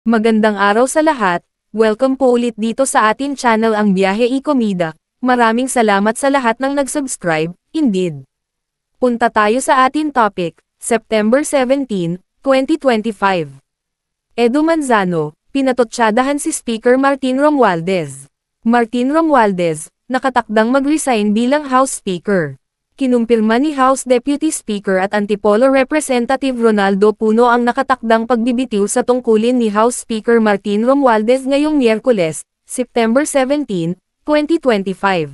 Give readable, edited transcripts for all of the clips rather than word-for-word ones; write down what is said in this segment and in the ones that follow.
Magandang araw sa lahat, welcome po ulit dito sa atin channel ang Biyahe y Komida. Maraming salamat sa lahat ng nag-subscribe, indeed. Punta tayo sa atin topic, September 17, 2025. Edu Manzano, pinatotsadahan si Speaker Martin Romualdez. Martin Romualdez, nakatakdang mag-resign bilang House Speaker. Kinumpirma ni House Deputy Speaker at Antipolo Representative Ronaldo Puno ang nakatakdang pagbibitiw sa tungkulin ni House Speaker Martin Romualdez ngayong Miyerkules, September 17, 2025.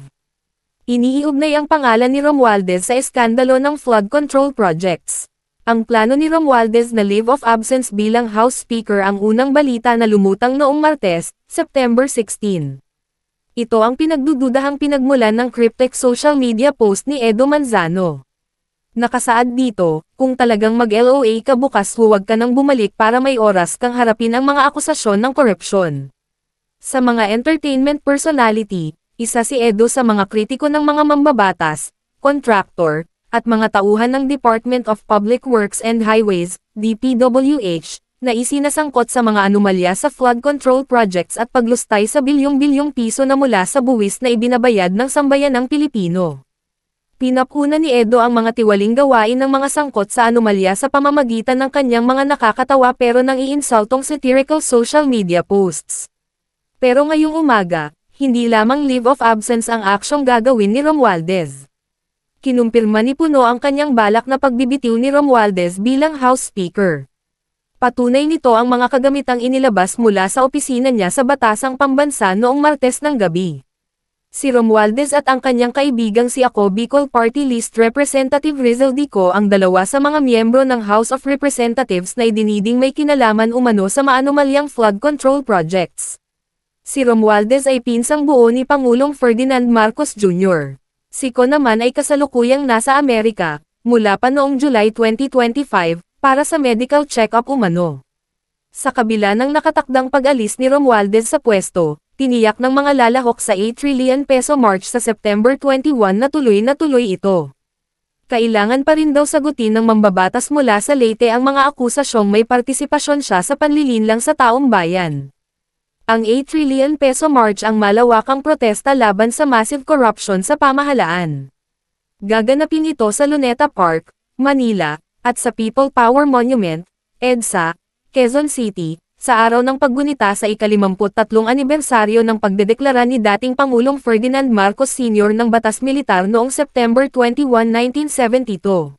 Iniiugnay ang pangalan ni Romualdez sa eskandalo ng flood control projects. Ang plano ni Romualdez na leave of absence bilang House Speaker ang unang balita na lumutang noong Martes, September 16. Ito ang pinagdududahang pinagmulan ng cryptic social media post ni Edu Manzano. Nakasaad dito, kung talagang mag-LOA ka bukas huwag ka nang bumalik para may oras kang harapin ang mga akusasyon ng korupsyon. Sa mga entertainment personality, isa si Edu sa mga kritiko ng mga mambabatas, contractor, at mga tauhan ng Department of Public Works and Highways, DPWH, na isinasangkot sa mga anomalya sa flood control projects at paglustay sa bilyong-bilyong piso na mula sa buwis na ibinabayad ng sambayanang Pilipino. Pinapuna ni Edo ang mga tiwaling gawain ng mga sangkot sa anomalya sa pamamagitan ng kanyang mga nakakatawa pero nang iinsultong satirical social media posts. Pero ngayong umaga, hindi lamang leave of absence ang aksyong gagawin ni Romualdez. Kinumpirma ni Puno ang kanyang balak na pagbibitiw ni Romualdez bilang House Speaker. Patunay nito ang mga kagamitang inilabas mula sa opisina niya sa Batasang Pambansa noong Martes ng gabi. Si Romualdez at ang kanyang kaibigang si Ako Bicol Party List Representative Rizal Dico ang dalawa sa mga miyembro ng House of Representatives na idiniding may kinalaman umano sa maanomalyang flood control projects. Si Romualdez ay pinsang buo ni Pangulong Ferdinand Marcos Jr. Si Ko naman ay kasalukuyang nasa Amerika, mula pa noong July 2025, para sa medical check-up umano. Sa kabila ng nakatakdang pag-alis ni Romualdez sa pwesto, tiniyak ng mga lalahok sa 8 trillion peso march sa September 21 na tuloy ito. Kailangan pa rin daw sagutin ng mambabatas mula sa Leyte ang mga akusasyong may partisipasyon siya sa panlilinlang sa taong bayan. Ang 8 trillion peso march ang malawakang protesta laban sa massive corruption sa pamahalaan. Gaganapin ito sa Luneta Park, Manila, at sa People Power Monument, EDSA, Quezon City, sa araw ng paggunita sa ika-53 anibersaryo ng pagdedeklara ni dating Pangulong Ferdinand Marcos Sr. ng Batas Militar noong September 21, 1972.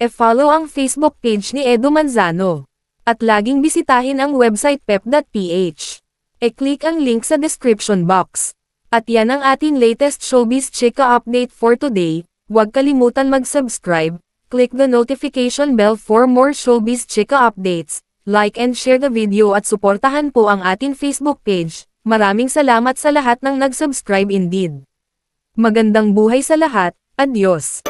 E-follow ang Facebook page ni Edu Manzano. At laging bisitahin ang website pep.ph. E-click ang link sa description box. At yan ang ating latest showbiz chika update for today. Huwag kalimutan mag-subscribe. Click the notification bell for more showbiz chika updates, like and share the video at suportahan po ang ating Facebook page. Maraming salamat sa lahat ng nag-subscribe indeed. Magandang buhay sa lahat, adios!